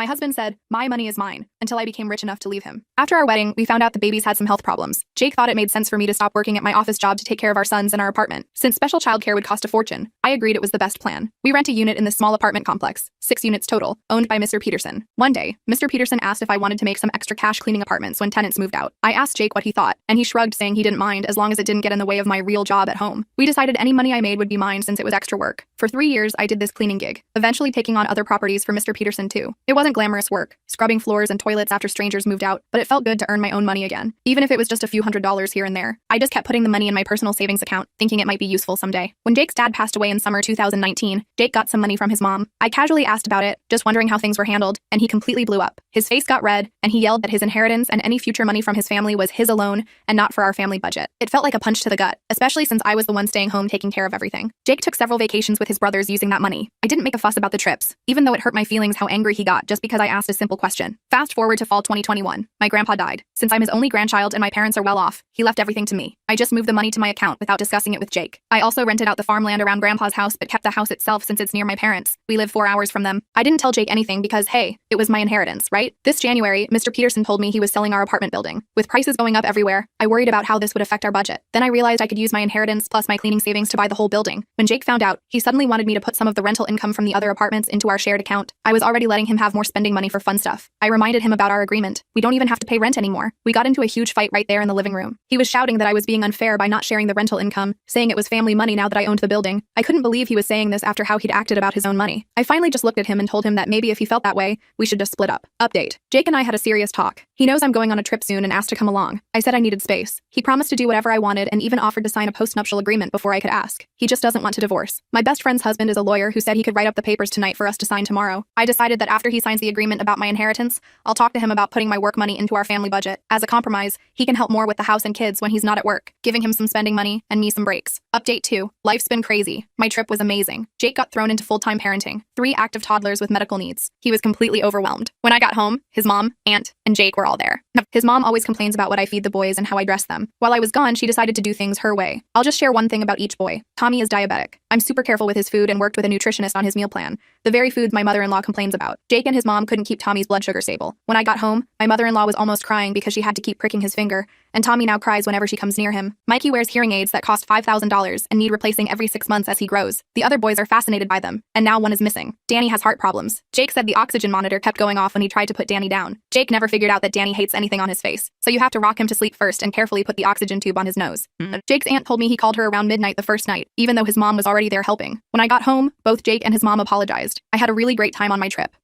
My husband said, "My money is mine," until I became rich enough to leave him. After our wedding, we found out the babies had some health problems. Jake thought it made sense for me to stop working at my office job to take care of our sons and our apartment. Since special childcare would cost a fortune, I agreed it was the best plan. We rent a unit in this small apartment complex, 6 units total, owned by Mr. Peterson. One day, Mr. Peterson asked if I wanted to make some extra cash cleaning apartments when tenants moved out. I asked Jake what he thought, and he shrugged, saying he didn't mind as long as it didn't get in the way of my real job at home. We decided any money I made would be mine since it was extra work. For 3 years, I did this cleaning gig, eventually taking on other properties for Mr. Peterson too. It wasn't glamorous work, scrubbing floors and toilets after strangers moved out, but it felt good to earn my own money again, even if it was just a few $100s here and there. I just kept putting the money in my personal savings account, thinking it might be useful someday. When Jake's dad passed away in summer 2019, Jake got some money from his mom. I casually asked about it, just wondering how things were handled, and he completely blew up. His face got red, and he yelled that his inheritance and any future money from his family was his alone and not for our family budget. It felt like a punch to the gut, especially since I was the one staying home taking care of everything. Jake took several vacations with his brothers using that money. I didn't make a fuss about the trips, even though it hurt my feelings how angry he got just because I asked a simple question. Fast forward to fall 2021. My grandpa died. Since I'm his only grandchild and my parents are well off, he left everything to me. I just moved the money to my account without discussing it with Jake. I also rented out the farmland around grandpa's house but kept the house itself since it's near my parents. We live 4 hours from them. I didn't tell Jake anything because, hey, it was my inheritance, right? This January, Mr. Peterson told me he was selling our apartment building. With prices going up everywhere, I worried about how this would affect our budget. Then I realized I could use my inheritance plus my cleaning savings to buy the whole building. When Jake found out, he suddenly wanted me to put some of the rental income from the other apartments into our shared account. I was already letting him have more spending money for fun stuff. I reminded him about our agreement. We don't even have to pay rent anymore. We got into a huge fight right there in the living room. He was shouting that I was being unfair by not sharing the rental income, saying it was family money now that I owned the building. I couldn't believe he was saying this after how he'd acted about his own money. I finally just looked at him and told him that maybe if he felt that way, we should just split up. Update. Jake and I had a serious talk. He knows I'm going on a trip soon and asked to come along. I said I needed space. He promised to do whatever I wanted and even offered to sign a postnuptial agreement before I could ask. He just doesn't want to divorce. My best friend's husband is a lawyer who said he could write up the papers tonight for us to sign tomorrow. I decided that after he signs the agreement about my inheritance, I'll talk to him about putting my work money into our family budget. As a compromise, he can help more with the house and kids when he's not at work, giving him some spending money and me some breaks. Update 2. Life's been crazy. My trip was amazing. Jake got thrown into full-time parenting. 3 active toddlers with medical needs. He was completely overwhelmed. When I got home, his mom, aunt, and Jake were all there. His mom always complains about what I feed the boys and how I dress them. While I was gone, she decided to do things her way. I'll just share one thing about each boy. Tommy is diabetic. I'm super careful with his food and worked with a nutritionist on his meal plan, the very foods my mother-in-law complains about. Jake and his mom couldn't keep Tommy's blood sugar stable. When I got home, my mother-in-law was almost crying because she had to keep pricking his finger, and Tommy now cries whenever she comes near him. Mikey wears hearing aids that cost $5,000 and need replacing every 6 months as he grows. The other boys are fascinated by them, and now one is missing. Danny has heart problems. Jake said the oxygen monitor kept going off when he tried to put Danny down. Jake never figured out that Danny hates anything on his face, so you have to rock him to sleep first and carefully put the oxygen tube on his nose. Jake's aunt told me he called her around midnight the first night, even though his mom was already there helping. When I got home, both Jake and his mom apologized. I had a really great time on my trip.